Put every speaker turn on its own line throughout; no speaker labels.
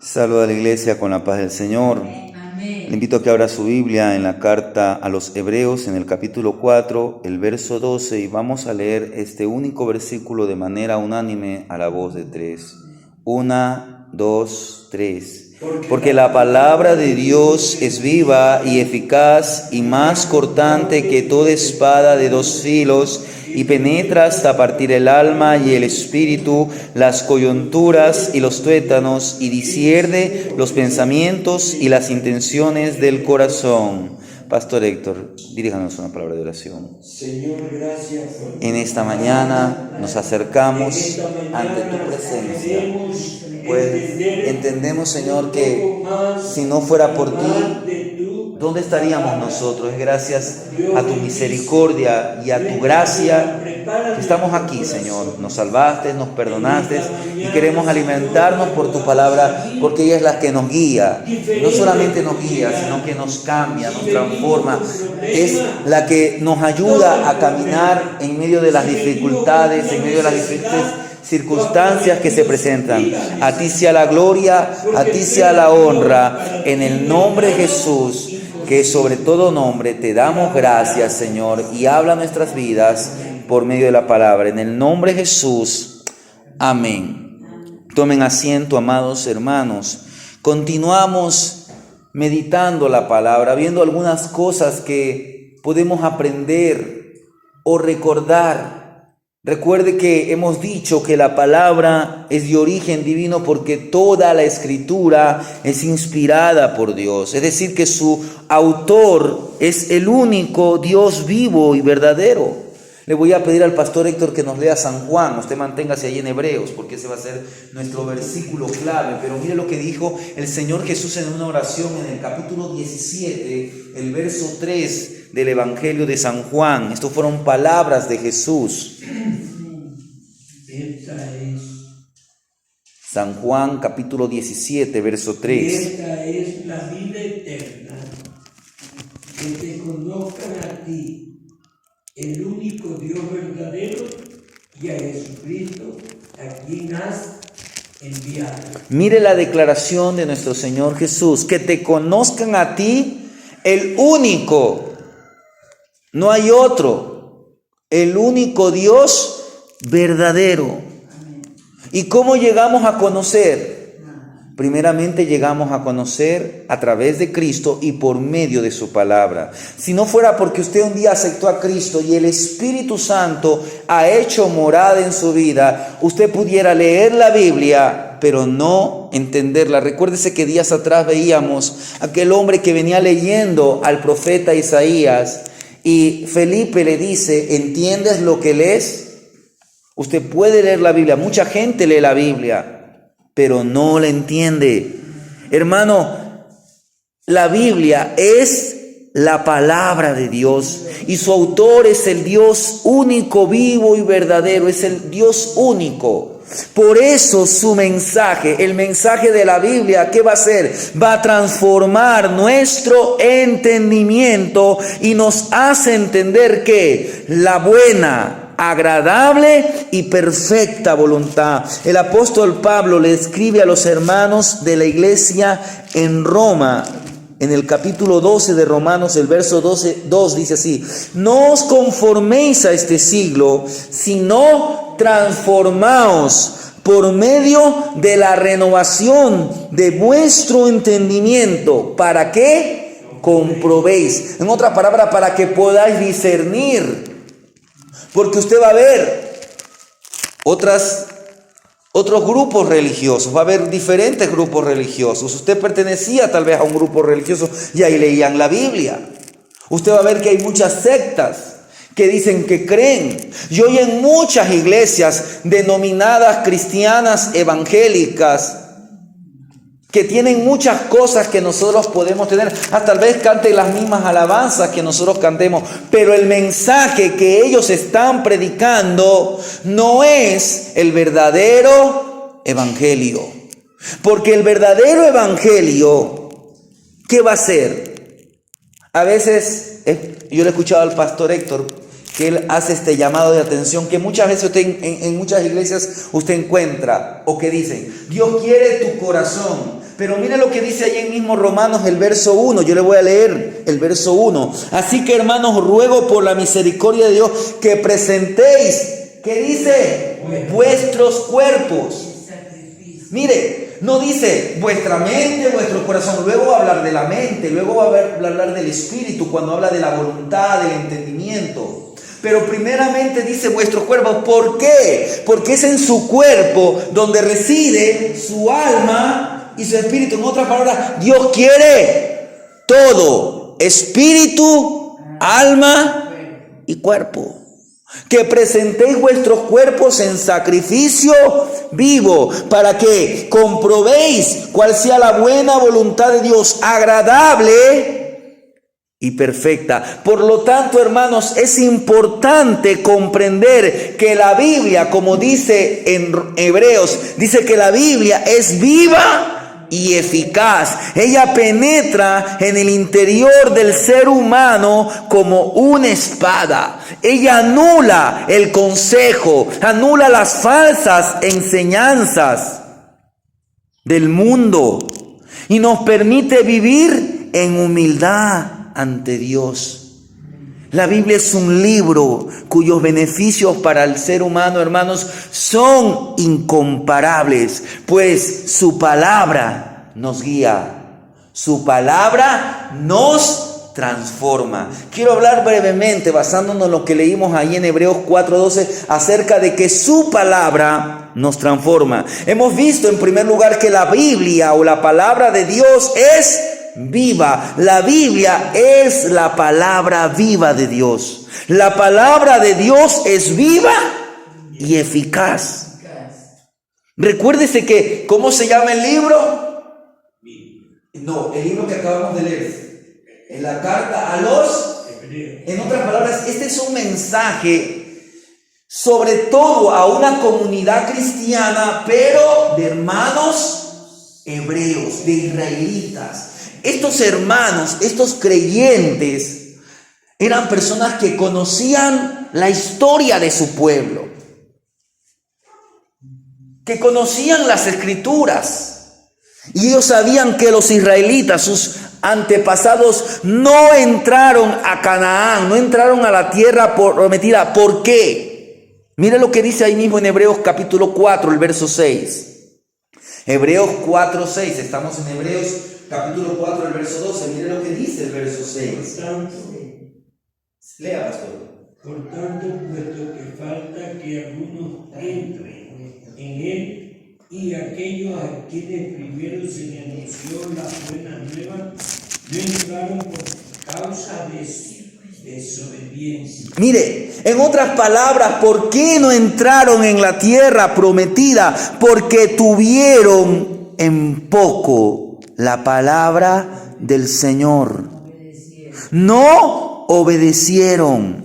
Saluda a la iglesia con la paz del Señor.
Amén.
Le invito a que abra su Biblia en la carta a los Hebreos, en el capítulo 4, el verso 12, y vamos a leer este único versículo de manera unánime a la voz de tres. 1, 2, 3. Porque la palabra de Dios es viva y eficaz y más cortante que toda espada de dos filos, y penetra hasta partir el alma y el espíritu, las coyunturas y los tuétanos, y discierne los pensamientos y las intenciones del corazón. Pastor Héctor, diríjanos una palabra de oración.
Señor, gracias por
En esta mañana nos acercamos ante tu presencia, pues entendemos, Señor, que si no fuera por ti, ¿dónde estaríamos nosotros? Es gracias a tu misericordia y a tu gracia que estamos aquí, Señor. Nos salvaste, nos perdonaste y queremos alimentarnos por tu palabra, porque ella es la que nos guía. No solamente nos guía, sino que nos cambia, nos transforma. Es la que nos ayuda a caminar en medio de las dificultades, en medio de las diferentes circunstancias que se presentan. A ti sea la gloria, a ti sea la honra, en el nombre de Jesús, que sobre todo nombre te damos gracias, Señor, y habla nuestras vidas por medio de la palabra. En el nombre de Jesús, amén. Tomen asiento, amados hermanos. Continuamos meditando la palabra, viendo algunas cosas que podemos aprender o recordar. Recuerde que hemos dicho que la palabra es de origen divino porque toda la escritura es inspirada por Dios. Es decir, que su autor es el único Dios vivo y verdadero. Le voy a pedir al pastor Héctor que nos lea San Juan. Usted manténgase ahí en Hebreos porque ese va a ser nuestro versículo clave. Pero mire lo que dijo el Señor Jesús en una oración en el capítulo 17, el verso 3 del Evangelio de San Juan. Estas fueron palabras de Jesús.
Esta es,
San Juan capítulo 17, verso 3.
esta es la vida eterna, que te conozcan a ti, el único Dios verdadero, y a Jesucristo, a quien has enviado.
Mire la declaración de nuestro Señor Jesús, que te conozcan a ti, el único, no hay otro, el único Dios verdadero. ¿Y cómo llegamos a conocer? Primeramente llegamos a conocer a través de Cristo y por medio de su palabra. Si no fuera porque usted un día aceptó a Cristo y el Espíritu Santo ha hecho morada en su vida, usted pudiera leer la Biblia, pero no entenderla. Recuérdese que días atrás veíamos aquel hombre que venía leyendo al profeta Isaías y Felipe le dice, ¿entiendes lo que lees? Usted puede leer la Biblia, mucha gente lee la Biblia, pero no la entiende. Hermano, la Biblia es la palabra de Dios y su autor es el Dios único, vivo y verdadero, es el Dios único. Por eso su mensaje, el mensaje de la Biblia, ¿qué va a hacer? Va a transformar nuestro entendimiento y nos hace entender que la buena, agradable y perfecta voluntad. El apóstol Pablo le escribe a los hermanos de la iglesia en Roma, en el capítulo 12 de Romanos, el verso 2 dice así: no os conforméis a este siglo, sino transformaos por medio de la renovación de vuestro entendimiento. ¿Para qué? Comprobéis. En otra palabra, para que podáis discernir. Porque usted va a ver otros grupos religiosos, va a haber diferentes grupos religiosos. Usted pertenecía tal vez a un grupo religioso y ahí leían la Biblia. Usted va a ver que hay muchas sectas que dicen que creen. Y hoy en muchas iglesias denominadas cristianas evangélicas, que tienen muchas cosas que nosotros podemos tener, hasta tal vez canten las mismas alabanzas que nosotros cantemos, pero el mensaje que ellos están predicando no es el verdadero evangelio. Porque el verdadero evangelio, ¿qué va a ser? A veces, yo le he escuchado al pastor Héctor, que él hace este llamado de atención que muchas veces usted en muchas iglesias usted encuentra, o que dicen, Dios quiere tu corazón. Pero mire lo que dice ahí en mismo Romanos el verso 1. Yo le voy a leer el verso 1. Así que, hermanos, ruego por la misericordia de Dios que presentéis, ¿qué dice? Vuestros cuerpos. Mire, no dice vuestra mente, vuestro corazón. Luego va a hablar de la mente, luego va a hablar del espíritu cuando habla de la voluntad, del entendimiento. Pero primeramente dice vuestros cuerpos. ¿Por qué? Porque es en su cuerpo donde reside su alma y su espíritu. En otras palabras, Dios quiere todo: espíritu, alma y cuerpo. Que presentéis vuestros cuerpos en sacrificio vivo, para que comprobéis cuál sea la buena voluntad de Dios, agradable y perfecta. Por lo tanto, hermanos, es importante comprender que la Biblia, como dice en Hebreos, dice que la Biblia es viva y eficaz. Ella penetra en el interior del ser humano como una espada. Ella anula el consejo, anula las falsas enseñanzas del mundo y nos permite vivir en humildad ante Dios. La Biblia es un libro cuyos beneficios para el ser humano, hermanos, son incomparables, pues su palabra nos guía, su palabra nos transforma. Quiero hablar brevemente, basándonos en lo que leímos ahí en Hebreos 4:12, acerca de que su palabra nos transforma. Hemos visto en primer lugar que la Biblia o la palabra de Dios es viva. La Biblia es la palabra viva de Dios. La palabra de Dios es viva y eficaz. Recuérdese que, ¿cómo se llama el libro? No, el libro que acabamos de leer. En la carta a los Hebreos. En otras palabras, este es un mensaje sobre todo a una comunidad cristiana, pero de hermanos hebreos, de israelitas. Estos hermanos, estos creyentes, eran personas que conocían la historia de su pueblo, que conocían las escrituras, y ellos sabían que los israelitas, sus antepasados, no entraron a Canaán, no entraron a la tierra prometida. ¿Por qué? Mire lo que dice ahí mismo en Hebreos capítulo 4, el verso 6. Hebreos 4:6, estamos en Hebreos capítulo 4, el verso 12, mire lo que dice el verso 6. Lea, pastor.
Por tanto, puesto que falta que algunos entren en él, y aquellos a quienes primero se les anunció la buena nueva, no entraron por causa de desobediencia.
Mire, en otras palabras, ¿por qué no entraron en la tierra prometida? Porque tuvieron en poco la palabra del Señor. No obedecieron.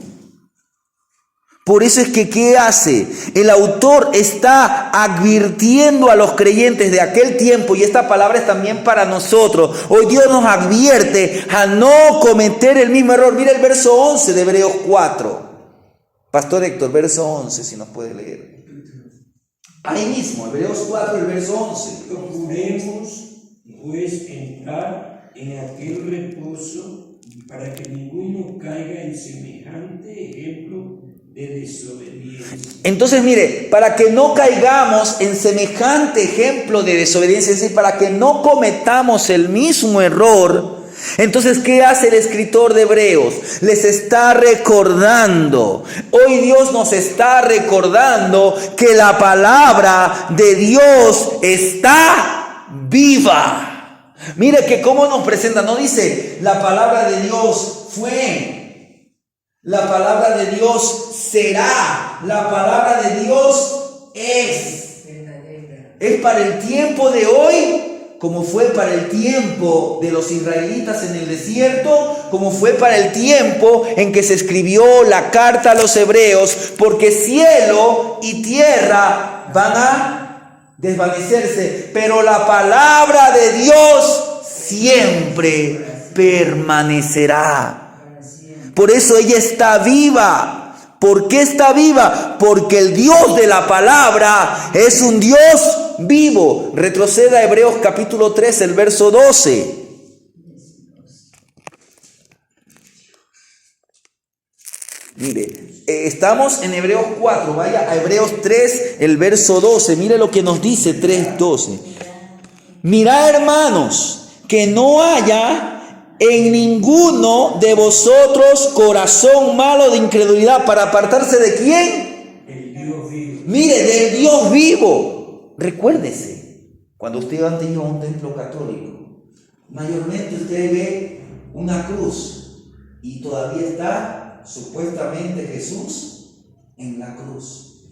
Por eso es que, ¿qué hace? El autor está advirtiendo a los creyentes de aquel tiempo, y esta palabra es también para nosotros. Hoy Dios nos advierte a no cometer el mismo error. Mira el verso 11 de Hebreos 4. Pastor Héctor, verso 11, si nos puede leer. Ahí mismo, Hebreos 4, el verso 11.
Procuremos pues entrar en aquel reposo, para que ninguno caiga en semejante ejemplo de desobediencia.
Entonces, mire, para que no caigamos en semejante ejemplo de desobediencia, es decir, para que no cometamos el mismo error, entonces, ¿qué hace el escritor de Hebreos? Les está recordando. Hoy Dios nos está recordando que la palabra de Dios está viva. Mire que cómo nos presenta, no dice la palabra de Dios fue, la palabra de Dios será, la palabra de Dios es. Es para el tiempo de hoy, como fue para el tiempo de los israelitas en el desierto, como fue para el tiempo en que se escribió la carta a los hebreos, porque cielo y tierra van a desvanecerse, pero la palabra de Dios siempre permanecerá. Por eso ella está viva. ¿Por qué está viva? Porque el Dios de la palabra es un Dios vivo. Retroceda a Hebreos capítulo 3, el verso 12. Mire, estamos en Hebreos 4, vaya a Hebreos 3, el verso 12. Mire lo que nos dice 3:12. Mirad, hermanos, que no haya en ninguno de vosotros corazón malo de incredulidad para apartarse de ¿quién?
El Dios vivo.
Mire, del Dios vivo. Recuérdese, cuando usted antes iba a un templo católico, mayormente usted ve una cruz y todavía está supuestamente Jesús en la cruz.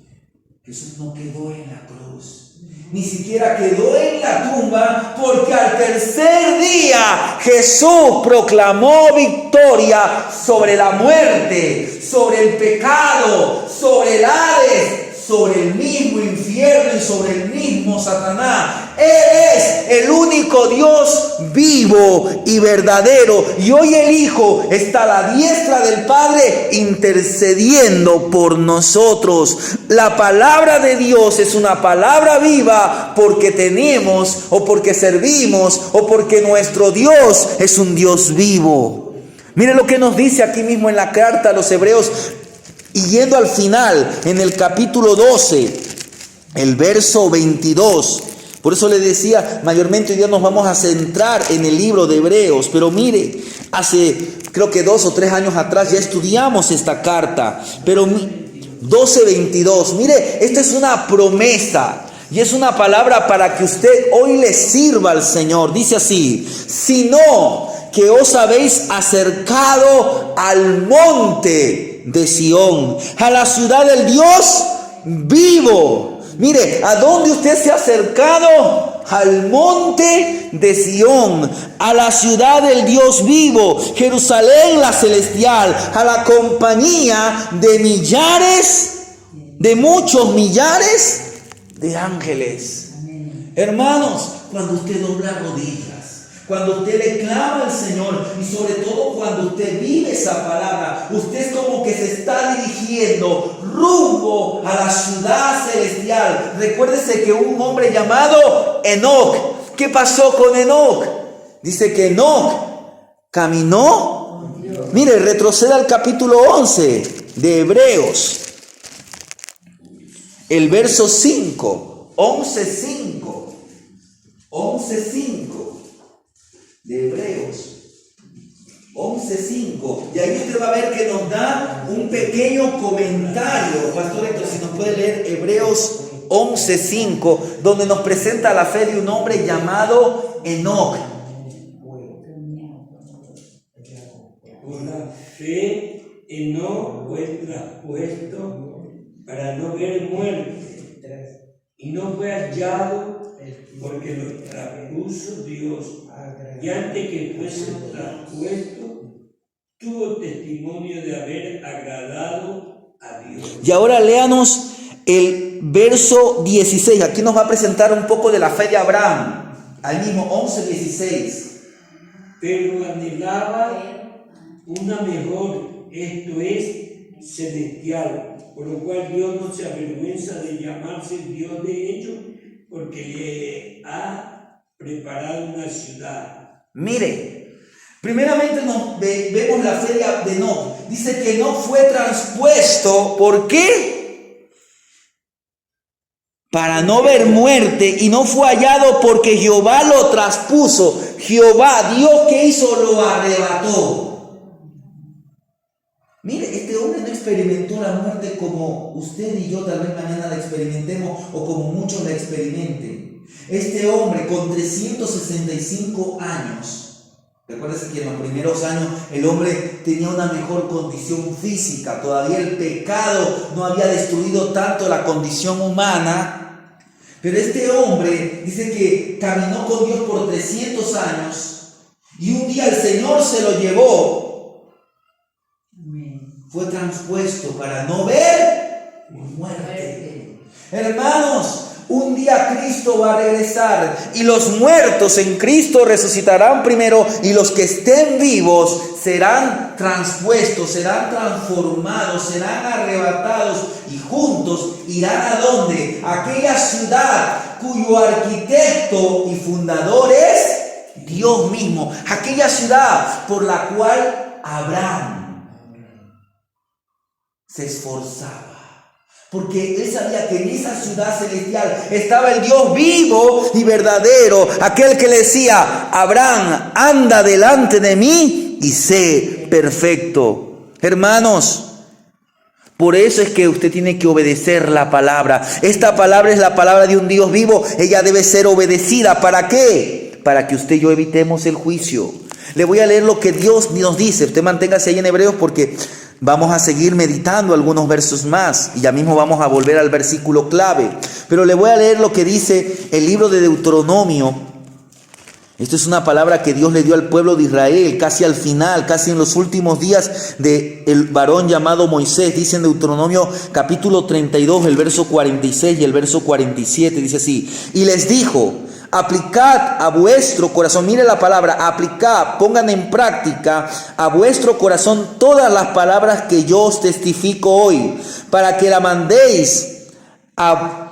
Jesús no quedó en la cruz. Ni siquiera quedó en la tumba, porque al tercer día Jesús proclamó victoria sobre la muerte, sobre el pecado, sobre el Hades, sobre el mismo infierno y sobre el mismo Satanás. Él es el único Dios vivo y verdadero, y hoy el Hijo está a la diestra del Padre intercediendo por nosotros. La palabra de Dios es una palabra viva porque tenemos o porque servimos o porque nuestro Dios es un Dios vivo. Mire lo que nos dice aquí mismo en la carta a los Hebreos, y yendo al final, en el capítulo 12, el verso 22. Por eso le decía, mayormente hoy día nos vamos a centrar en el libro de Hebreos. Pero mire, hace creo que 2 o 3 años atrás ya estudiamos esta carta. Pero 12:22, mire, esta es una promesa. Y es una palabra para que usted hoy le sirva al Señor. Dice así: sino que os habéis acercado al monte de Sión, a la ciudad del Dios vivo. Mire, ¿a dónde usted se ha acercado? Al monte de Sión, a la ciudad del Dios vivo, Jerusalén la celestial, a la compañía de millares, de muchos millares de ángeles. Hermanos, cuando usted dobla rodillas, cuando usted le clama al Señor, y sobre todo cuando usted vive esa palabra, usted es como que se está dirigiendo rumbo a la ciudad celestial. Recuérdese que un hombre llamado Enoc, ¿qué pasó con Enoc? Dice que Enoc caminó. Mire, retroceda al capítulo 11 de Hebreos, el verso 5, 11:5, 11:5. De Hebreos 11:5, y ahí usted va a ver que nos da un pequeño comentario. Pastor Héctor, si nos puede leer Hebreos 11:5, donde nos presenta la fe de un hombre llamado Enoc.
Por la fe Enoc fue traspuesto para no ver muerte, y no fue hallado porque lo traspuso Dios, y antes que fuese traspuesto tuvo testimonio de haber agradado a Dios.
Y ahora léanos el verso 16. Aquí nos va a presentar un poco de la fe de Abraham, al mismo 11:16.
Pero anhelaba una mejor, esto es, celestial, por lo cual Dios no se avergüenza de llamarse Dios de ellos, porque le ha preparado una ciudad.
Mire, primeramente vemos la fe de Enoc. Dice que no fue traspuesto. ¿Por qué? Para no ver muerte, y no fue hallado porque Jehová lo traspuso. Jehová, Dios, ¿qué hizo? Lo arrebató. Mire, este hombre no experimentó la muerte como usted y yo tal vez mañana la experimentemos, o como muchos la experimenten. Este hombre con 365 años, recuérdese que en los primeros años el hombre tenía una mejor condición física, todavía el pecado no había destruido tanto la condición humana, pero este hombre dice que caminó con Dios por 300 años, y un día el Señor se lo llevó. Fue traspuesto para no ver muerte. Hermanos, un día Cristo va a regresar y los muertos en Cristo resucitarán primero y los que estén vivos serán transpuestos, serán transformados, serán arrebatados y juntos irán ¿a dónde? A aquella ciudad cuyo arquitecto y fundador es Dios mismo, aquella ciudad por la cual Abraham se esforzaba. Porque él sabía que en esa ciudad celestial estaba el Dios vivo y verdadero, aquel que le decía: Abraham, anda delante de mí y sé perfecto. Hermanos, por eso es que usted tiene que obedecer la palabra. Esta palabra es la palabra de un Dios vivo. Ella debe ser obedecida. ¿Para qué? Para que usted y yo evitemos el juicio. Le voy a leer lo que Dios nos dice. Usted manténgase ahí en Hebreos porque vamos a seguir meditando algunos versos más y ya mismo vamos a volver al versículo clave. Pero le voy a leer lo que dice el libro de Deuteronomio. Esto es una palabra que Dios le dio al pueblo de Israel casi al final, casi en los últimos días del varón llamado Moisés. Dice en Deuteronomio capítulo 32, el verso 46 y el verso 47. Dice así: y les dijo: aplicad a vuestro corazón, mire la palabra, aplicad, pongan en práctica a vuestro corazón todas las palabras que yo os testifico hoy, para que la mandéis a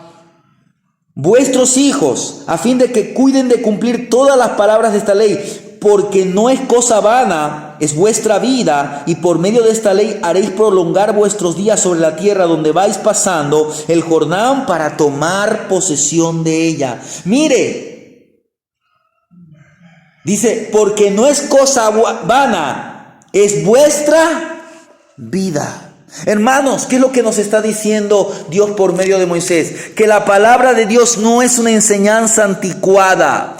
vuestros hijos, a fin de que cuiden de cumplir todas las palabras de esta ley, porque no es cosa vana, es vuestra vida, y por medio de esta ley haréis prolongar vuestros días sobre la tierra donde vais pasando el Jordán para tomar posesión de ella. Mire, dice, porque no es cosa vana, es vuestra vida. Hermanos, ¿qué es lo que nos está diciendo Dios por medio de Moisés? Que la palabra de Dios no es una enseñanza anticuada.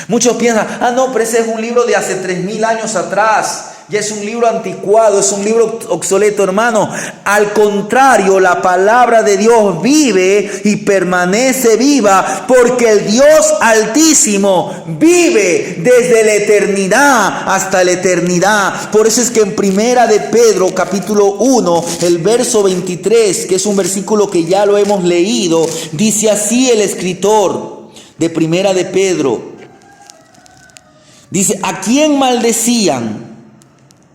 Muchos piensan: no, pero ese es un libro de hace 3000 años atrás. Ya es un libro anticuado, es un libro obsoleto. Hermano, al contrario, la palabra de Dios vive y permanece viva, porque el Dios Altísimo vive desde la eternidad hasta la eternidad. Por eso es que en Primera de Pedro capítulo 1, el verso 23, que es un versículo que ya lo hemos leído, dice así el escritor de Primera de Pedro. Dice: ¿a quién maldecían?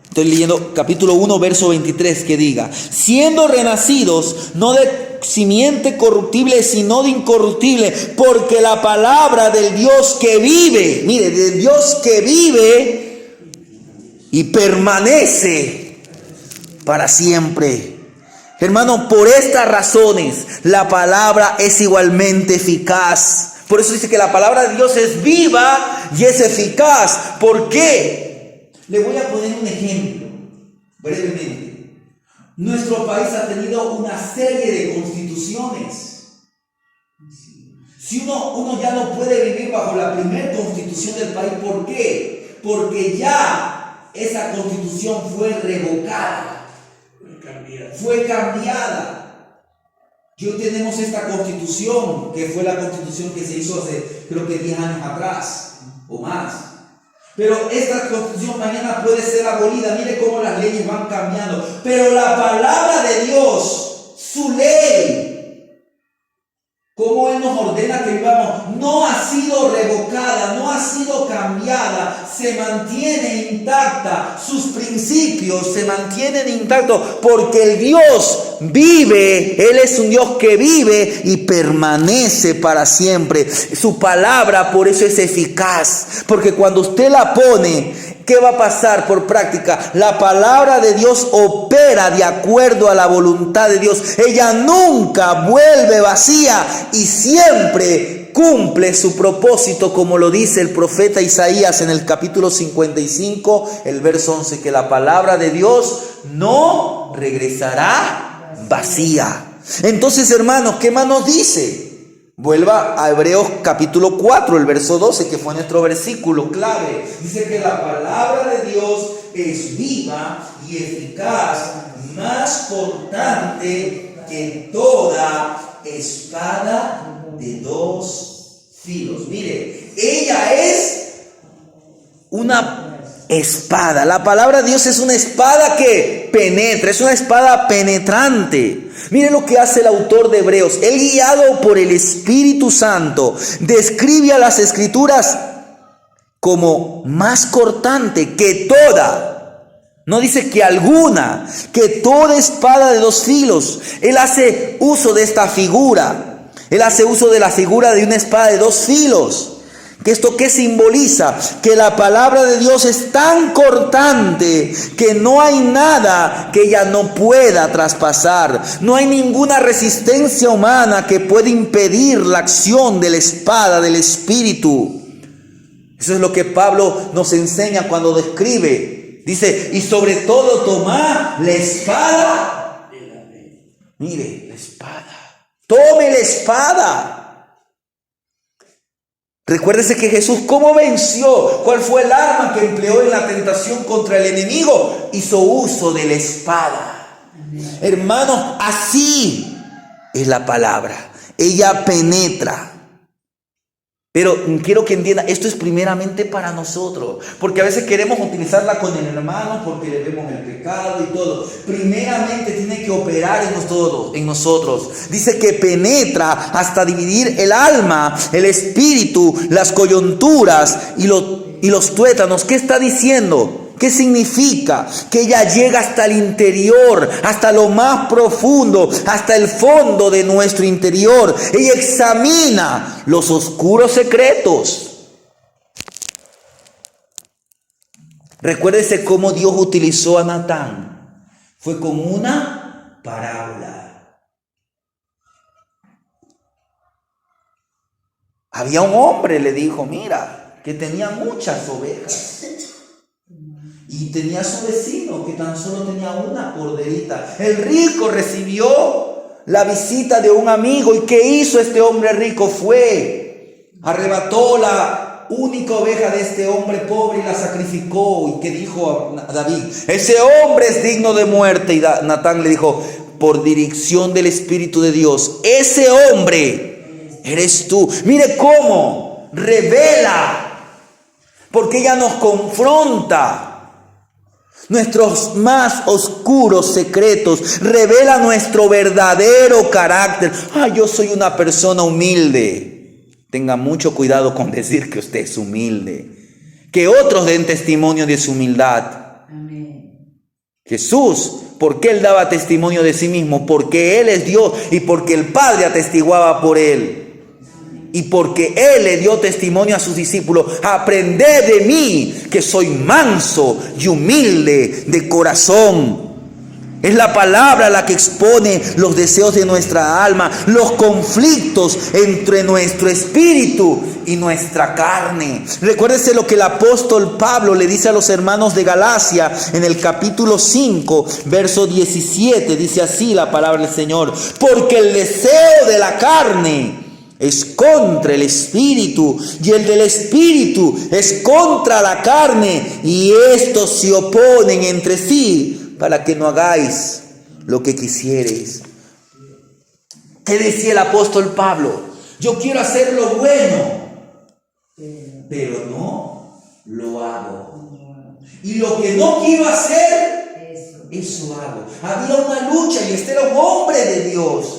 Estoy leyendo capítulo 1, verso 23, que diga: siendo renacidos, no de simiente corruptible, sino de incorruptible, porque la palabra del Dios que vive, mire, del Dios que vive y permanece para siempre. Hermano, por estas razones, la palabra es igualmente eficaz. Por eso dice que la palabra de Dios es viva y es eficaz. ¿Por qué? Le voy a poner un ejemplo, brevemente. Nuestro país ha tenido una serie de constituciones. Si uno ya no puede vivir bajo la primera constitución del país, ¿por qué? Porque ya esa constitución fue revocada, fue cambiada. Y hoy tenemos esta constitución, que fue la constitución que se hizo hace, creo que 10 años atrás, o más. Pero esta constitución mañana puede ser abolida. Mire cómo las leyes van cambiando. Pero la palabra de Dios, su ley, como Él nos ordena que vivamos, no ha sido revocada, no ha sido cambiada, se mantiene intacta, sus principios se mantienen intactos, porque el Dios vive, Él es un Dios que vive y permanece para siempre. Su palabra por eso es eficaz, porque cuando usted la pone, ¿qué va a pasar por práctica? La palabra de Dios opera de acuerdo a la voluntad de Dios. Ella nunca vuelve vacía y siempre cumple su propósito, como lo dice el profeta Isaías en el capítulo 55, el verso 11, que la palabra de Dios no regresará vacía. Entonces, hermanos, ¿qué más nos dice? Vuelva a Hebreos capítulo 4, el verso 12, que fue nuestro versículo clave. Dice que la palabra de Dios es viva y eficaz, más cortante que toda espada de 2 filos. Mire, ella es una espada. La palabra de Dios es una espada que penetra, es una espada penetrante. Mire lo que hace el autor de Hebreos. Él, guiado por el Espíritu Santo, describe a las Escrituras como más cortante que toda. No dice que alguna, que toda espada de dos filos. Él hace uso de esta figura. Él hace uso de la figura de una espada de dos filos. ¿Que esto qué simboliza? Que la palabra de Dios es tan cortante que no hay nada que ella no pueda traspasar. No hay ninguna resistencia humana que pueda impedir la acción de la espada del Espíritu. Eso es lo que Pablo nos enseña cuando describe. Dice, y sobre todo tomad la espada de la ley. Mire, la espada. Tome la espada. Recuérdese que Jesús, ¿cómo venció? ¿Cuál fue el arma que empleó en la tentación contra el enemigo? Hizo uso de la espada. Hermanos, así es la palabra. Ella penetra. Pero quiero que entienda, esto es primeramente para nosotros, porque a veces queremos utilizarla con el hermano porque le vemos el pecado y todo. Primeramente tiene que operar en nosotros. Dice que penetra hasta dividir el alma, el espíritu, las coyunturas y los tuétanos. ¿Qué está diciendo? ¿Qué significa? Que ella llega hasta el interior, hasta lo más profundo, hasta el fondo de nuestro interior. Ella examina los oscuros secretos. Recuérdese cómo Dios utilizó a Natán. Fue con una parábola. Había un hombre, le dijo, mira, que tenía muchas ovejas. Y tenía a su vecino que tan solo tenía una corderita. El rico recibió la visita de un amigo. ¿Y qué hizo este hombre rico? Arrebató la única oveja de este hombre pobre y la sacrificó. ¿Y qué dijo a David? Ese hombre es digno de muerte. Y Natán le dijo, por dirección del Espíritu de Dios, ese hombre eres tú. Mire cómo revela, porque ella nos confronta. Nuestros más oscuros secretos, revela nuestro verdadero carácter. Yo soy una persona humilde. Tenga mucho cuidado con decir que usted es humilde. Que otros den testimonio de su humildad. Amén. Jesús, ¿por qué Él daba testimonio de sí mismo? Porque Él es Dios y porque el Padre atestiguaba por Él. Y porque Él le dio testimonio a sus discípulos, aprended de mí que soy manso y humilde de corazón. Es la palabra la que expone los deseos de nuestra alma, los conflictos entre nuestro espíritu y nuestra carne. Recuérdese lo que el apóstol Pablo le dice a los hermanos de Galacia en el capítulo 5, verso 17. Dice así la palabra del Señor: porque el deseo de la carne es contra el espíritu, y el del espíritu es contra la carne, y estos se oponen entre sí para que no hagáis lo que quisiereis. ¿Qué decía el apóstol Pablo? Yo quiero hacer lo bueno, pero no lo hago. Y lo que no quiero hacer, eso hago. Había una lucha y este era un hombre de Dios.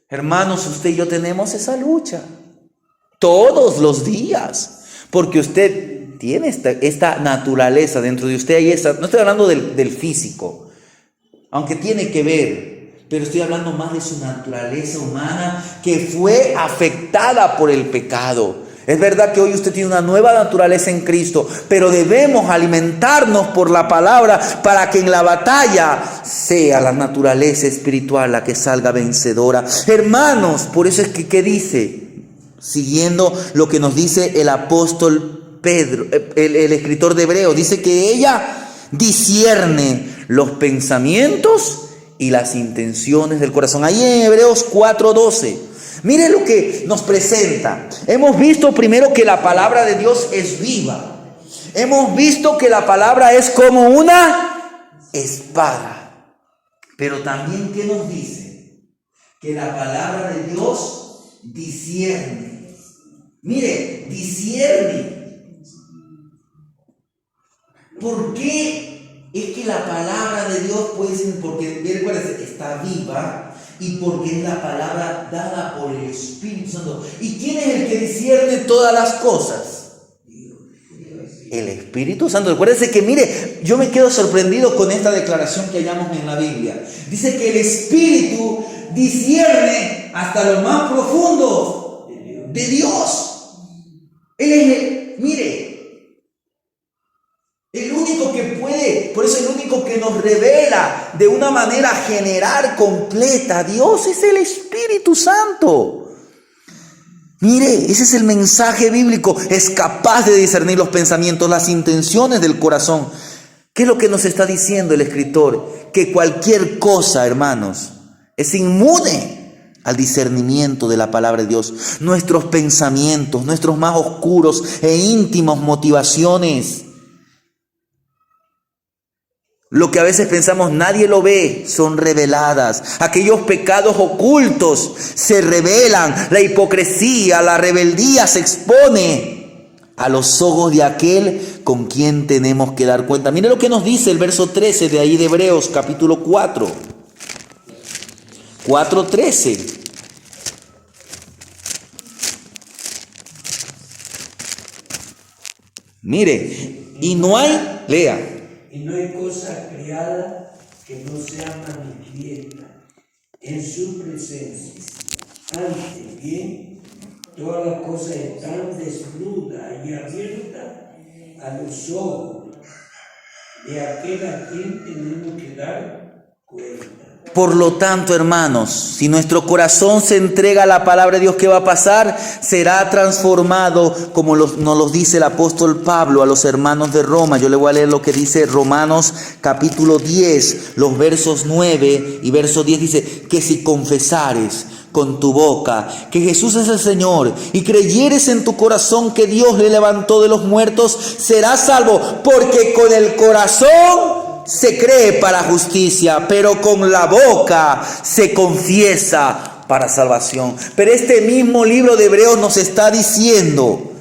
Hermanos, usted y yo tenemos esa lucha todos los días, porque usted tiene esta naturaleza dentro de usted. No estoy hablando del físico, aunque tiene que ver, pero estoy hablando más de su naturaleza humana que fue afectada por el pecado. Es verdad que hoy usted tiene una nueva naturaleza en Cristo, pero debemos alimentarnos por la palabra para que en la batalla sea la naturaleza espiritual la que salga vencedora. Hermanos, por eso es que, ¿qué dice? Siguiendo lo que nos dice el apóstol Pedro, el escritor de Hebreos, dice que ella discierne los pensamientos y las intenciones del corazón. Ahí en Hebreos 4:12. Mire lo que nos presenta. Hemos visto primero que la palabra de Dios es viva. Hemos visto que la palabra es como una espada. Pero también, ¿qué nos dice? Que la palabra de Dios discierne. Mire, discierne ¿Por qué es que la palabra de Dios puede ser? Porque, recuerden, está viva y porque es la palabra dada por el Espíritu Santo. ¿Y quién es el que discierne todas las cosas? El Espíritu Santo. Recuérdense que, mire, yo me quedo sorprendido con esta declaración que hallamos en la Biblia. Dice que el Espíritu discierne hasta lo más profundo de Dios. Él es, mire, el único que puede, por eso el único que nos revela de una manera general, completa, Dios es el Espíritu Santo. Mire, ese es el mensaje bíblico. Es capaz de discernir los pensamientos, las intenciones del corazón. ¿Qué es lo que nos está diciendo el escritor? Que cualquier cosa, hermanos, es inmune al discernimiento de la palabra de Dios. Nuestros pensamientos, nuestros más oscuros e íntimos motivaciones. Lo que a veces pensamos nadie lo ve, son reveladas. Aquellos pecados ocultos se revelan. La hipocresía, la rebeldía se expone a los ojos de aquel con quien tenemos que dar cuenta. Mire lo que nos dice el verso 13 de ahí de Hebreos capítulo 4. 4:13. Mire, y no hay, lea.
Y no hay cosa creada que no sea manifiesta en su presencia. Antes bien, todas las cosas están desnudas y abiertas a los ojos de aquel a quien tenemos que dar cuenta.
Por lo tanto, hermanos, si nuestro corazón se entrega a la palabra de Dios, ¿qué va a pasar? Será transformado, como nos lo dice el apóstol Pablo a los hermanos de Roma. Yo le voy a leer lo que dice Romanos capítulo 10, los versos 9 y verso 10. Dice que si confesares con tu boca que Jesús es el Señor y creyeres en tu corazón que Dios le levantó de los muertos, serás salvo, porque con el corazón se cree para justicia, pero con la boca se confiesa para salvación. Pero este mismo libro de Hebreos nos está diciendo,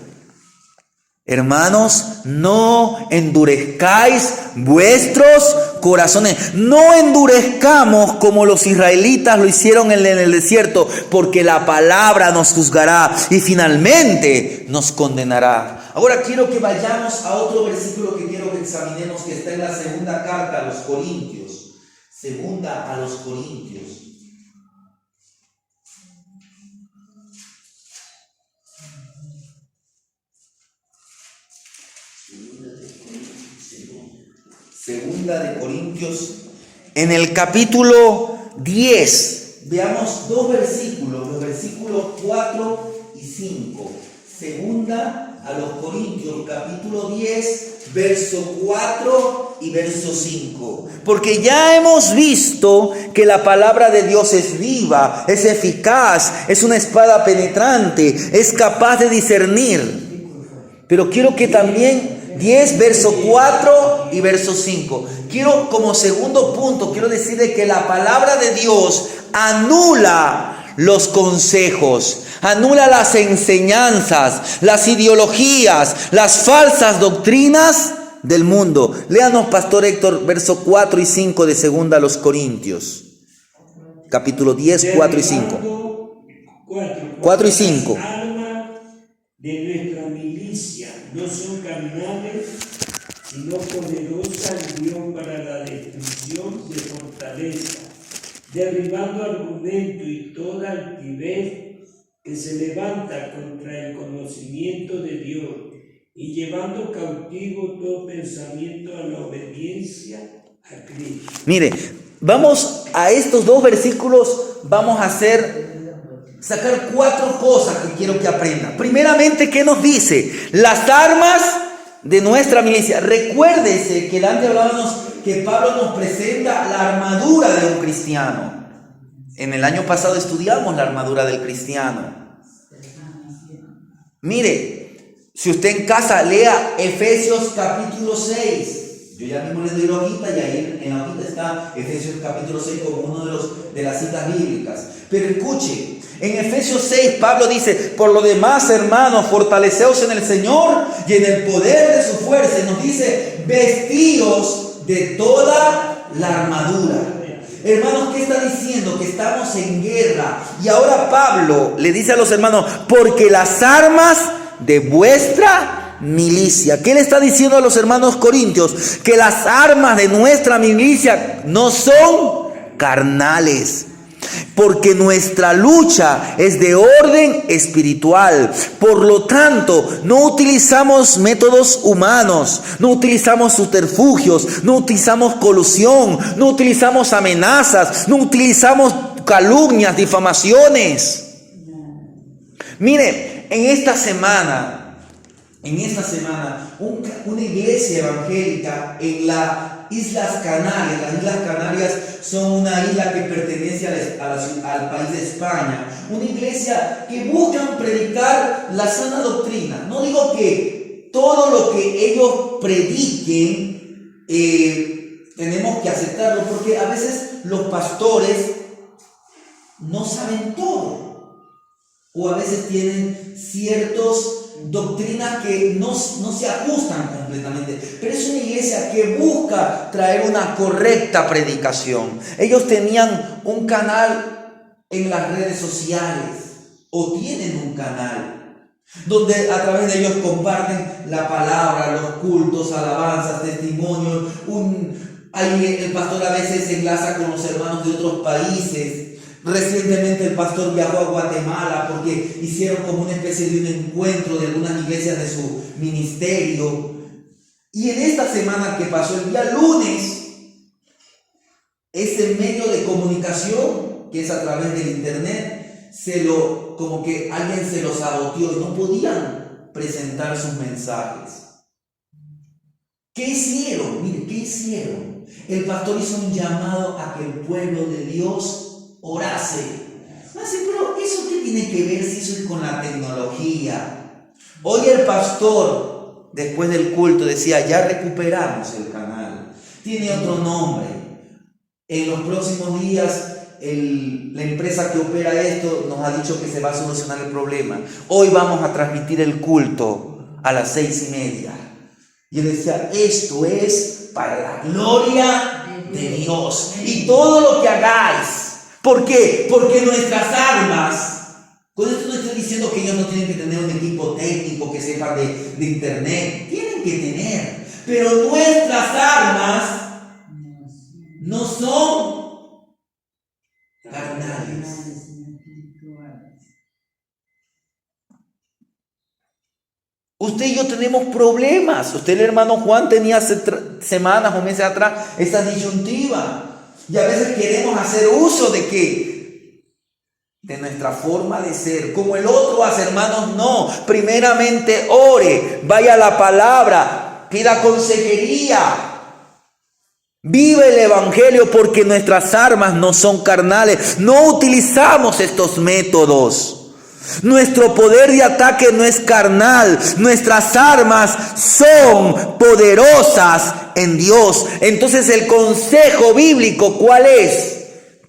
hermanos, no endurezcáis vuestros corazones. No endurezcamos como los israelitas lo hicieron en el desierto, porque la palabra nos juzgará y finalmente nos condenará. Ahora quiero que vayamos a otro versículo que quiero que examinemos, que está en la segunda carta a los Corintios. Segunda a los Corintios. Segunda de Corintios, en el capítulo 10, veamos dos versículos, los versículos 4 y 5. Segunda a los Corintios, capítulo 10, verso 4 y verso 5. Porque ya hemos visto que la palabra de Dios es viva, es eficaz, es una espada penetrante, es capaz de discernir. Pero quiero que también 10, verso 4 y verso 5. Quiero como segundo punto, quiero decirle que la palabra de Dios anula los consejos, anula las enseñanzas, las ideologías, las falsas doctrinas del mundo. Léanos, Pastor Héctor, verso 4 y 5 de segunda a los Corintios. Capítulo 10, 4 y 5. 4 y 5.
Las armas de nuestra milicia no son carnales, sino poderosas en Dios para la destrucción de fortaleza, derribando argumentos y toda altivez que se levanta contra el conocimiento de Dios y llevando cautivo todo pensamiento a la obediencia a Cristo.
Mire, vamos a estos dos versículos, vamos a sacar 4 cosas que quiero que aprendan. Primeramente, ¿qué nos dice? Las armas de nuestra milicia. Recuérdese que antes hablábamos que Pablo nos presenta la armadura de un cristiano. En el año pasado estudiamos la armadura del cristiano. Mire, si usted en casa lea Efesios capítulo 6. Yo ya mismo les doy la hojita y ahí en la hojita está Efesios capítulo 6 como uno de las citas bíblicas. Pero escuche, En Efesios 6, Pablo dice: por lo demás, hermanos, fortaleceos en el Señor y en el poder de su fuerza. Y nos dice: vestíos de toda la armadura. Hermanos, ¿qué está diciendo? Que estamos en guerra. Y ahora Pablo le dice a los hermanos: porque las armas de vuestra milicia. ¿Qué le está diciendo a los hermanos corintios? Que las armas de nuestra milicia no son carnales, porque nuestra lucha es de orden espiritual. Por lo tanto, no utilizamos métodos humanos, no utilizamos subterfugios, no utilizamos colusión, no utilizamos amenazas, no utilizamos calumnias, difamaciones. Mire, en esta semana, una iglesia evangélica en las Islas Canarias. Las Islas Canarias son una isla que pertenece al país de España. Una iglesia que buscan predicar la sana doctrina. No digo que todo lo que ellos prediquen tenemos que aceptarlo, porque a veces los pastores no saben todo, o a veces tienen ciertos doctrinas que no se ajustan completamente. Pero es una iglesia que busca traer una correcta predicación. Ellos tenían un canal en las redes sociales, o tienen un canal, donde a través de ellos comparten la palabra, los cultos, alabanzas, testimonios. El pastor a veces se enlaza con los hermanos de otros países. Recientemente el pastor viajó a Guatemala porque hicieron como una especie de un encuentro de algunas iglesias de su ministerio. Y en esta semana que pasó, el día lunes, ese medio de comunicación, que es a través del internet, como que alguien se lo saboteó y no podían presentar sus mensajes. ¿Qué hicieron? Mire, ¿qué hicieron? El pastor hizo un llamado a que el pueblo de Dios orase. Pero ¿eso qué tiene que ver si eso es con la tecnología? Hoy el pastor, después del culto, decía: ya recuperamos el canal, tiene otro nombre. En los próximos días la empresa que opera esto nos ha dicho que se va a solucionar el problema. Hoy vamos a transmitir el culto a las 6:30. Y él decía: esto es para la gloria de Dios, y todo lo que hagáis. ¿Por qué? Porque nuestras armas, con esto no estoy diciendo que ellos no tienen que tener un equipo técnico que sepa de internet, tienen que tener, pero nuestras armas no son carnales. Usted y yo tenemos problemas. Usted, el hermano Juan, tenía hace semanas o meses atrás esa disyuntiva. Y a veces queremos hacer uso de ¿qué? De nuestra forma de ser. Como el otro hace, hermanos, no. Primeramente ore, vaya a la palabra, pida consejería. Vive el evangelio, porque nuestras armas no son carnales. No utilizamos estos métodos. Nuestro poder de ataque no es carnal. Nuestras armas son poderosas en Dios. Entonces el consejo bíblico, ¿cuál es?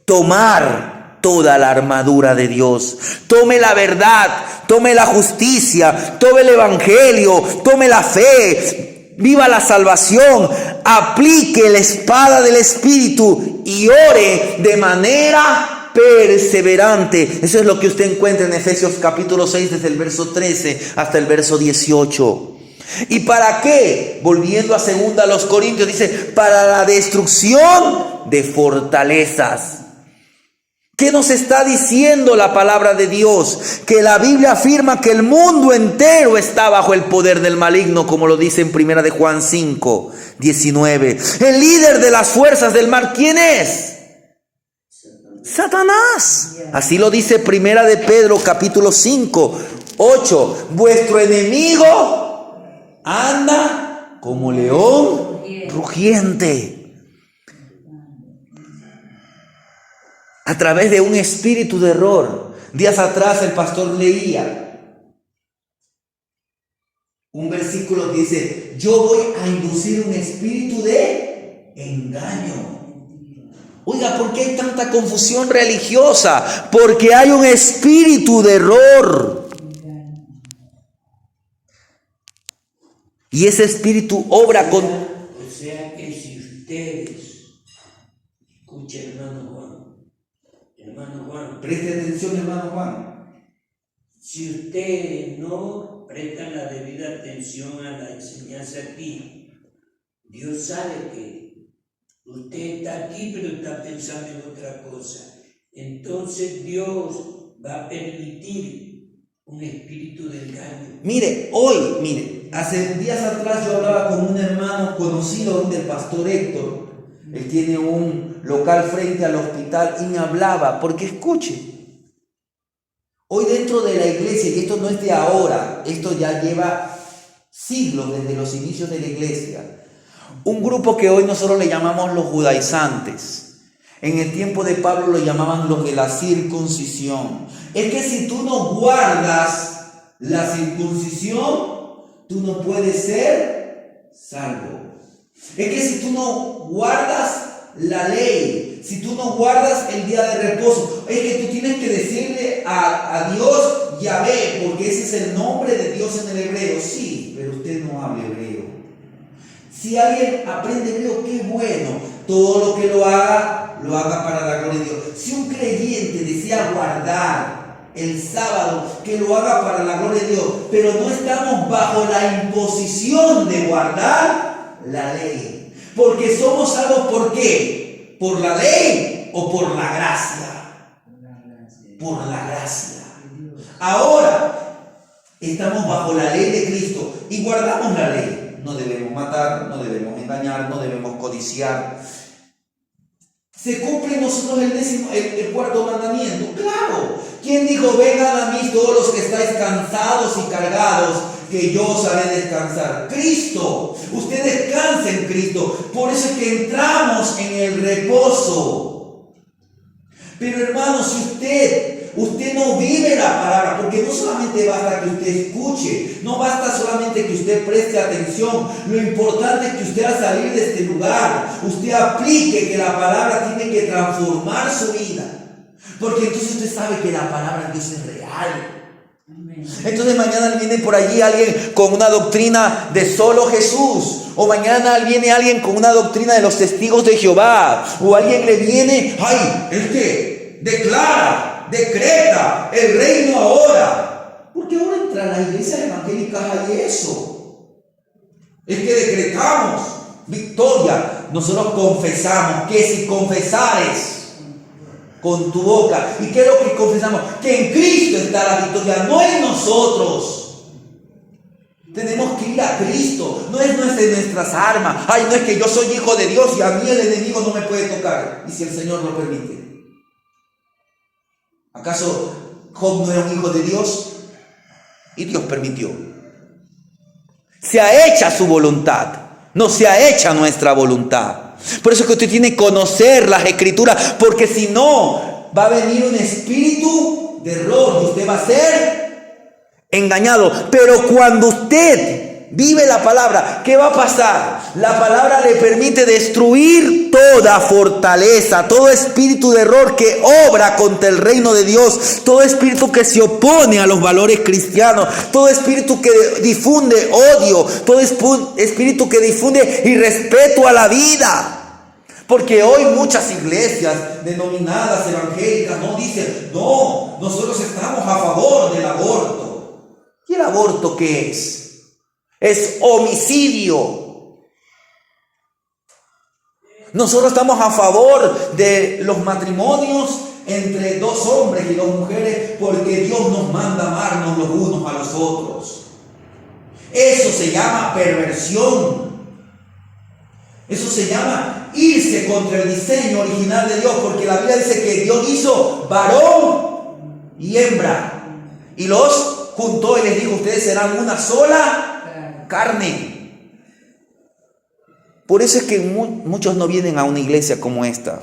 Tomar toda la armadura de Dios. Tome la verdad, tome la justicia, tome el evangelio, tome la fe, viva la salvación, aplique la espada del Espíritu y ore de manera perseverante. Eso es lo que usted encuentra en Efesios capítulo 6, desde el verso 13 hasta el verso 18. ¿Y para qué? Volviendo a 2 Corintios, dice: para la destrucción de fortalezas. ¿Qué nos está diciendo la palabra de Dios? Que la Biblia afirma que el mundo entero está bajo el poder del maligno, como lo dice en 1 de Juan 5, 19. El líder de las fuerzas del mal, ¿quién es? Satanás. Así lo dice 1 de Pedro capítulo 5, 8. Vuestro enemigo anda como león rugiente, a través de un espíritu de error. Días atrás el pastor leía un versículo que dice: yo voy a inducir un espíritu de engaño. Oiga, ¿por qué hay tanta confusión religiosa? Porque hay un espíritu de error. Y ese espíritu obra con...
O sea que si ustedes, escucha hermano Juan,
Preste atención, hermano Juan.
si ustedes no prestan la debida atención a la enseñanza aquí, Dios sabe que usted está aquí pero está pensando en otra cosa. Entonces Dios va a permitir un espíritu de engaño.
Mire, hace días atrás yo hablaba con un hermano conocido del pastor Héctor. Él tiene un local frente al hospital y me hablaba, porque escuche, hoy dentro de la iglesia, y esto no es de ahora, esto ya lleva siglos desde los inicios de la iglesia, un grupo que hoy nosotros le llamamos los judaizantes. En el tiempo de Pablo lo llamaban los de la circuncisión. Es que si tú no guardas la circuncisión, tú no puedes ser salvo. Es que si tú no guardas la ley, si tú no guardas el día de reposo, es que tú tienes que decirle a Dios Yahvé, porque ese es el nombre de Dios en el hebreo. Sí, pero usted no habla hebreo. Si alguien aprende hebreo, qué bueno. Todo lo que lo haga para la gloria de Dios. Si un creyente desea guardar el sábado, que lo haga para la gloria de Dios, pero no estamos bajo la imposición de guardar la ley. Porque somos salvos, ¿por qué? ¿Por la ley o por la gracia? Por la gracia. Ahora estamos bajo la ley de Cristo y guardamos la ley. No debemos matar, no debemos engañar, no debemos codiciar. ¿Se cumple en nosotros el cuarto mandamiento? ¡Claro! ¿Quién dijo, vengan a mí todos los que estáis cansados y cargados, que yo os haré descansar? Cristo. Usted descansa en Cristo. Por eso es que entramos en el reposo. Pero hermano, si usted no vive la palabra, porque no solamente basta que usted escuche, no basta solamente que usted preste atención, lo importante es que usted al salir de este lugar, usted aplique que la palabra tiene que transformar su vida, porque entonces usted sabe que la palabra de Dios es real. Entonces mañana viene por allí alguien con una doctrina de solo Jesús, o mañana viene alguien con una doctrina de los testigos de Jehová, o alguien le viene, decreta el reino ahora. Porque ahora entre las iglesias evangélicas hay eso. Es que decretamos victoria. Nosotros confesamos que si confesares con tu boca, ¿y qué es lo que confesamos? Que en Cristo está la victoria, no en nosotros. Tenemos que ir a Cristo, no es nuestras armas. No es que yo soy hijo de Dios y a mí el enemigo no me puede tocar. Y si el Señor lo permite. ¿Acaso Job no era un hijo de Dios? Y Dios permitió. Se ha hecha su voluntad, no se ha hecha nuestra voluntad. Por eso es que usted tiene que conocer las Escrituras, porque si no, va a venir un espíritu de error y usted va a ser engañado. Pero cuando usted vive la palabra, ¿qué va a pasar? La palabra le permite destruir toda fortaleza, todo espíritu de error que obra contra el reino de Dios, todo espíritu que se opone a los valores cristianos, todo espíritu que difunde odio, todo espíritu que difunde irrespeto a la vida. Porque hoy muchas iglesias denominadas evangélicas no dicen, no, nosotros estamos a favor del aborto. ¿Y el aborto qué es? Es homicidio. Nosotros estamos a favor de los matrimonios entre dos hombres y dos mujeres porque Dios nos manda amarnos los unos a los otros. Eso se llama perversión. Eso se llama irse contra el diseño original de Dios, porque la Biblia dice que Dios hizo varón y hembra y los juntó y les dijo, ustedes serán una sola carne. Por eso es que muchos no vienen a una iglesia como esta.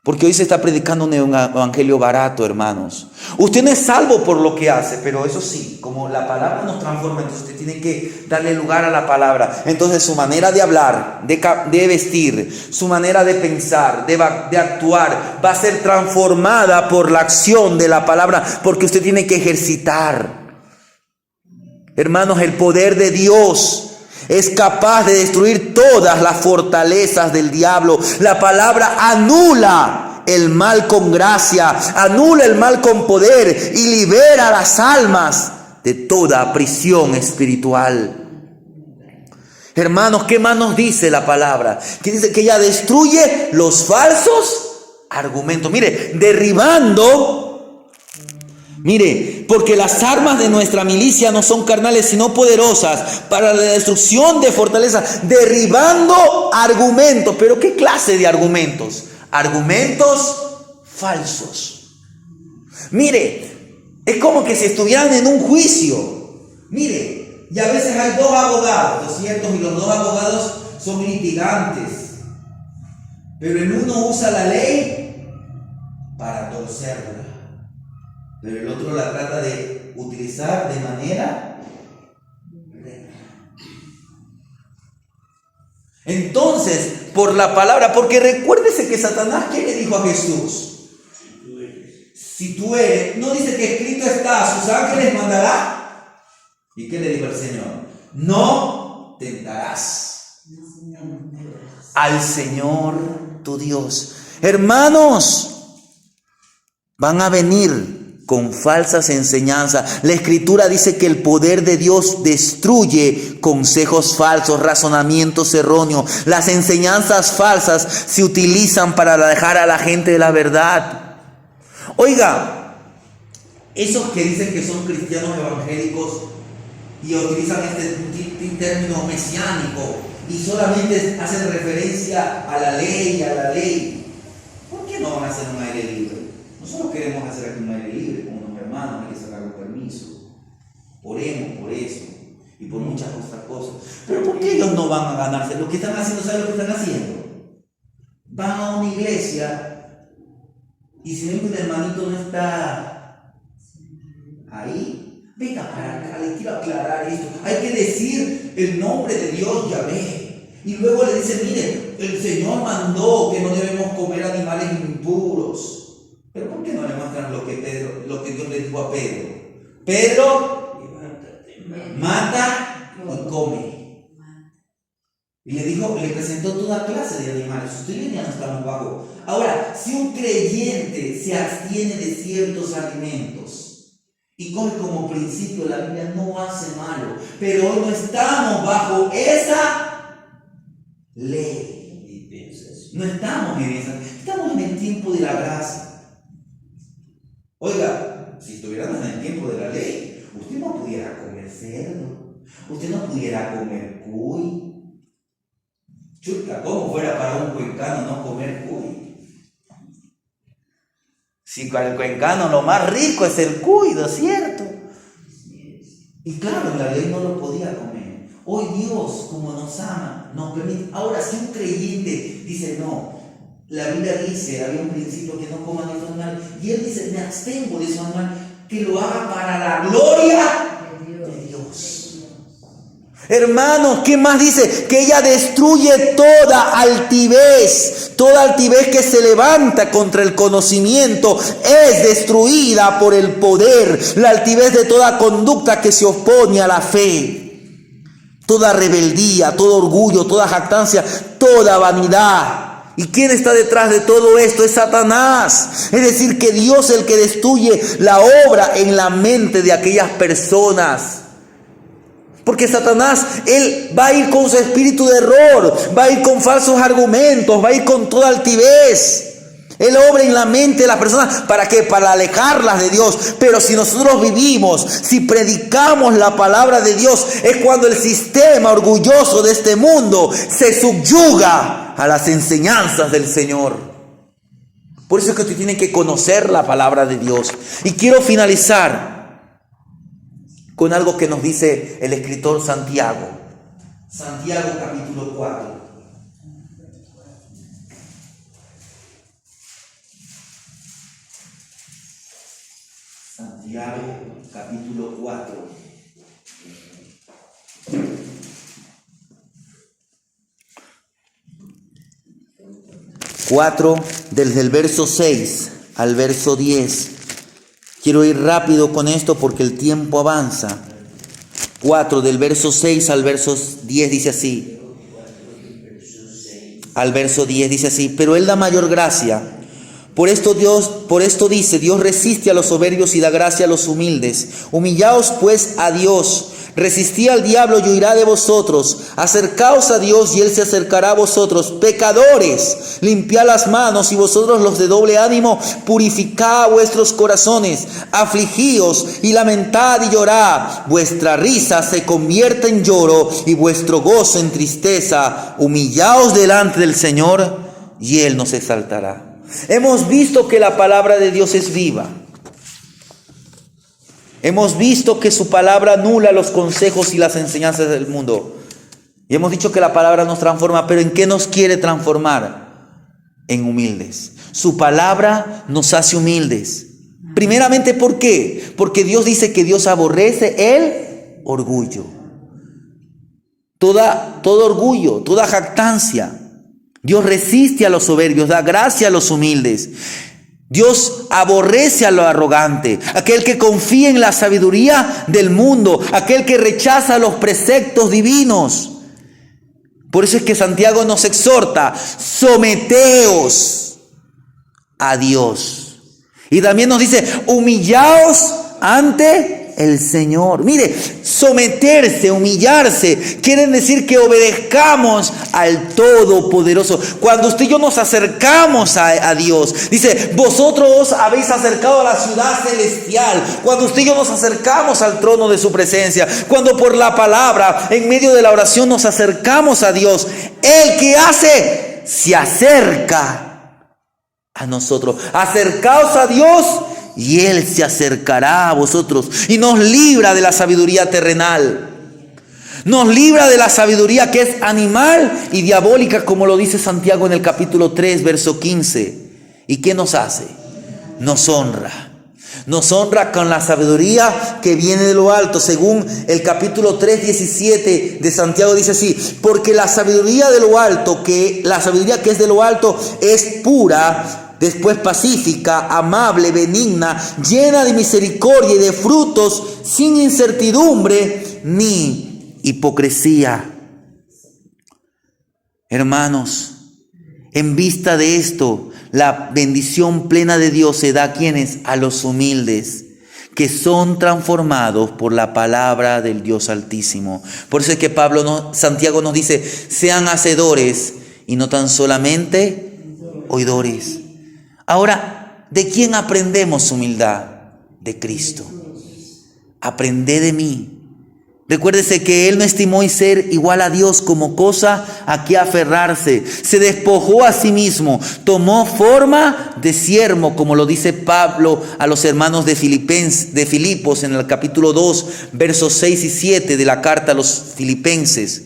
Porque hoy se está predicando un evangelio barato, hermanos. Usted no es salvo por lo que hace, pero eso sí, como la palabra nos transforma, entonces usted tiene que darle lugar a la palabra. Entonces su manera de hablar, de vestir, su manera de pensar, de actuar, va a ser transformada por la acción de la palabra, porque usted tiene que ejercitar. Hermanos, el poder de Dios es capaz de destruir todas las fortalezas del diablo. La palabra anula el mal con gracia, anula el mal con poder y libera a las almas de toda prisión espiritual. Hermanos, ¿qué más nos dice la palabra? Que dice que ella destruye los falsos argumentos. Mire, derribando. Mire, porque las armas de nuestra milicia no son carnales, sino poderosas para la destrucción de fortalezas, derribando argumentos. ¿Pero qué clase de argumentos? Argumentos falsos. Mire, es como que si estuvieran en un juicio. Mire, y a veces hay dos abogados, ¿no es cierto? Y los dos abogados son litigantes. Pero el uno usa la ley para torcerla, pero el otro la trata de utilizar de manera recta. Entonces, por la palabra, porque recuérdese que Satanás, ¿qué le dijo a Jesús? Si tú eres, no dice que escrito está, sus ángeles mandará. ¿Y qué le dijo el Señor? No tentarás al Señor tu Dios. Hermanos, van a venir con falsas enseñanzas. La Escritura dice que el poder de Dios destruye consejos falsos, razonamientos erróneos. Las enseñanzas falsas se utilizan para alejar a la gente de la verdad. Oiga, esos que dicen que son cristianos evangélicos y utilizan este término mesiánico y solamente hacen referencia a la ley, ¿por qué no van a hacer un aire libre? Nosotros queremos hacer aquí un aire libre con unos hermanos, hay que sacar un permiso. Oremos por eso y por muchas otras cosas. Pero ¿por qué ellos no van a ganarse? Lo que están haciendo, ¿saben lo que están haciendo? Van a una iglesia y si ven que un hermanito no está ahí, venga para acá, les quiero aclarar esto. Hay que decir el nombre de Dios, Yahvé. Y luego le dicen, miren, el Señor mandó que no debemos comer animales impuros. Pero ¿por qué no le muestran lo que Dios le dijo a Pedro? Pedro, mata y come. Y le presentó toda clase de animales. Ustedes ya no estamos bajo. Ahora, si un creyente se abstiene de ciertos alimentos y coge como principio, la Biblia no hace malo. Pero hoy no estamos bajo esa ley. No estamos en esa. Estamos en el tiempo de la gracia. Oiga, si estuviéramos en el tiempo de la ley, usted no pudiera comer cerdo, usted no pudiera comer cuy. Chuta, ¿cómo fuera para un cuencano no comer cuy? Si para el cuencano lo más rico es el cuy, ¿no es cierto? Y claro, en la ley no lo podía comer. Hoy Dios, como nos ama, nos permite. Ahora, si un creyente dice no, la Biblia dice, había un principio que no coman esos animales, y él dice, me abstengo de esos animales, que lo haga para la gloria de Dios. Hermanos, ¿qué más dice? Que ella destruye toda altivez que se levanta contra el conocimiento, es destruida por el poder. La altivez de toda conducta que se opone a la fe, toda rebeldía, todo orgullo, toda jactancia, toda vanidad. ¿Y quién está detrás de todo esto? Es Satanás. Es decir, que Dios es el que destruye la obra en la mente de aquellas personas. Porque Satanás, él va a ir con su espíritu de error, va a ir con falsos argumentos, va a ir con toda altivez. Él obra en la mente de las personas. ¿Para qué? Para alejarlas de Dios. Pero si nosotros vivimos, si predicamos la palabra de Dios, es cuando el sistema orgulloso de este mundo se subyuga a las enseñanzas del Señor. Por eso es que usted tiene que conocer la palabra de Dios. Y quiero finalizar con algo que nos dice el escritor Santiago. Santiago capítulo 4. Santiago, capítulo 4. Desde el verso 6 al verso 10. Quiero ir rápido con esto porque el tiempo avanza. 4 del verso 6 al verso 10 dice así. Al verso 10 dice así: pero Él da mayor gracia. Por esto dice: Dios resiste a los soberbios y da gracia a los humildes. Humillaos pues a Dios. Resistid al diablo y huirá de vosotros. Acercaos a Dios y Él se acercará a vosotros. Pecadores, limpiad las manos, y vosotros los de doble ánimo, purificad vuestros corazones. Afligíos y lamentad y llorad. Vuestra risa se convierta en lloro y vuestro gozo en tristeza. Humillaos delante del Señor y Él nos exaltará. Hemos visto que la palabra de Dios es viva. Hemos visto que su palabra anula los consejos y las enseñanzas del mundo. Y hemos dicho que la palabra nos transforma, pero ¿en qué nos quiere transformar? En humildes. Su palabra nos hace humildes. Primeramente, ¿por qué? Porque Dios dice que Dios aborrece el orgullo. Todo orgullo, toda jactancia. Dios resiste a los soberbios, da gracia a los humildes. Dios aborrece a lo arrogante, aquel que confía en la sabiduría del mundo, aquel que rechaza los preceptos divinos. Por eso es que Santiago nos exhorta: someteos a Dios. Y también nos dice: humillaos ante el Señor. Mire, someterse, humillarse, quieren decir que obedezcamos al Todopoderoso. Cuando usted y yo nos acercamos a Dios, dice: vosotros os habéis acercado a la ciudad celestial. Cuando usted y yo nos acercamos al trono de su presencia, cuando por la palabra, en medio de la oración, nos acercamos a Dios, ¿el que hace? Se acerca a nosotros. Acercaos a Dios y Él se acercará a vosotros y nos libra de la sabiduría terrenal. Nos libra de la sabiduría que es animal y diabólica, como lo dice Santiago en el capítulo 3, verso 15. ¿Y qué nos hace? Nos honra. Nos honra con la sabiduría que viene de lo alto. Según el capítulo 3, 17 de Santiago dice así: porque la sabiduría de lo alto, la sabiduría que es de lo alto es pura, después pacífica, amable, benigna, llena de misericordia y de frutos, sin incertidumbre ni hipocresía. Hermanos, en vista de esto, la bendición plena de Dios se da a quienes: a los humildes, que son transformados por la palabra del Dios Altísimo. Por eso es que Santiago nos dice: sean hacedores y no tan solamente oidores. Ahora, ¿de quién aprendemos humildad? De Cristo. Aprended de mí. Recuérdese que Él no estimó ser igual a Dios como cosa a que aferrarse. Se despojó a sí mismo, tomó forma de siervo, como lo dice Pablo a los hermanos de Filipos en el capítulo 2, versos 6 y 7 de la carta a los filipenses.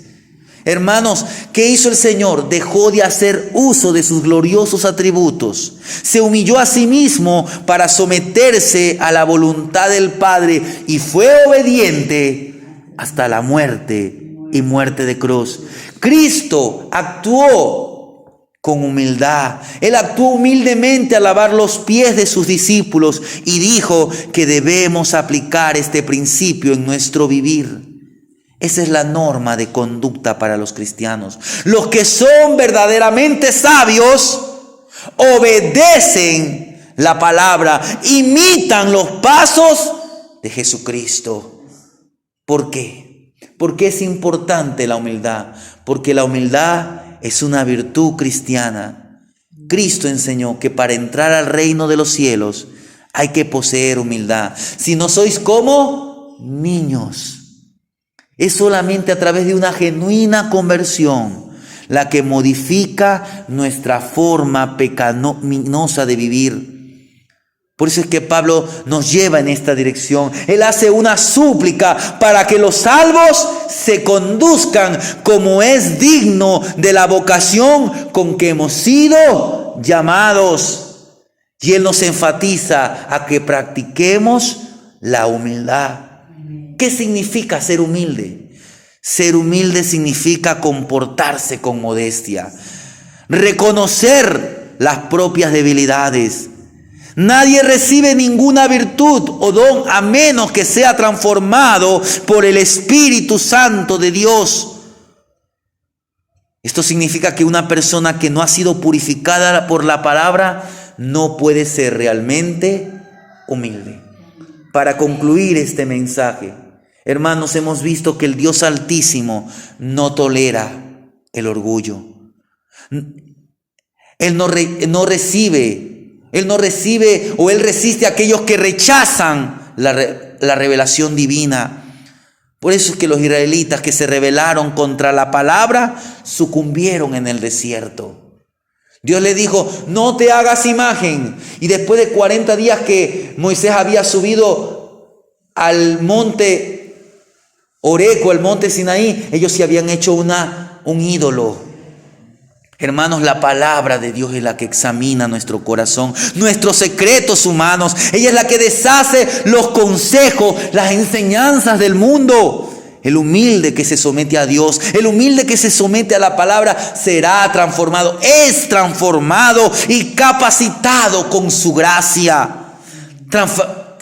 Hermanos, ¿qué hizo el Señor? Dejó de hacer uso de sus gloriosos atributos. Se humilló a sí mismo para someterse a la voluntad del Padre y fue obediente hasta la muerte y muerte de cruz. Cristo actuó con humildad. Él actuó humildemente al lavar los pies de sus discípulos y dijo que debemos aplicar este principio en nuestro vivir. Esa es la norma de conducta para los cristianos. Los que son verdaderamente sabios obedecen la palabra, imitan los pasos de Jesucristo. ¿Por qué? Porque es importante la humildad. Porque la humildad es una virtud cristiana. Cristo enseñó que para entrar al reino de los cielos hay que poseer humildad. Si no sois como niños. Es solamente a través de una genuina conversión la que modifica nuestra forma pecaminosa de vivir. Por eso es que Pablo nos lleva en esta dirección. Él hace una súplica para que los salvos se conduzcan como es digno de la vocación con que hemos sido llamados. Y Él nos enfatiza a que practiquemos la humildad. ¿Qué significa ser humilde? Ser humilde significa comportarse con modestia, reconocer las propias debilidades. Nadie recibe ninguna virtud o don a menos que sea transformado por el Espíritu Santo de Dios. Esto significa que una persona que no ha sido purificada por la palabra no puede ser realmente humilde. Para concluir este mensaje, hermanos, hemos visto que el Dios Altísimo no tolera el orgullo. Él no recibe o Él resiste a aquellos que rechazan la revelación divina. Por eso es que los israelitas que se rebelaron contra la palabra sucumbieron en el desierto. Dios le dijo, no te hagas imagen. Y después de 40 días que Moisés había subido al monte Oreco, al monte Sinaí, ellos se habían hecho un ídolo. Hermanos, la palabra de Dios es la que examina nuestro corazón, nuestros secretos humanos. Ella es la que deshace los consejos, las enseñanzas del mundo. El humilde que se somete a Dios, el humilde que se somete a la palabra será transformado, es transformado y capacitado con su gracia,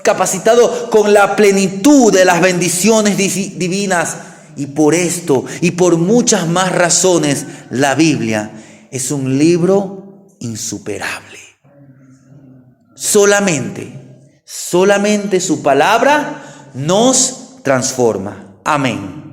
capacitado con la plenitud de las bendiciones divinas. Y por esto y por muchas más razones, la Biblia es un libro insuperable. Solamente su palabra nos transforma. Amén.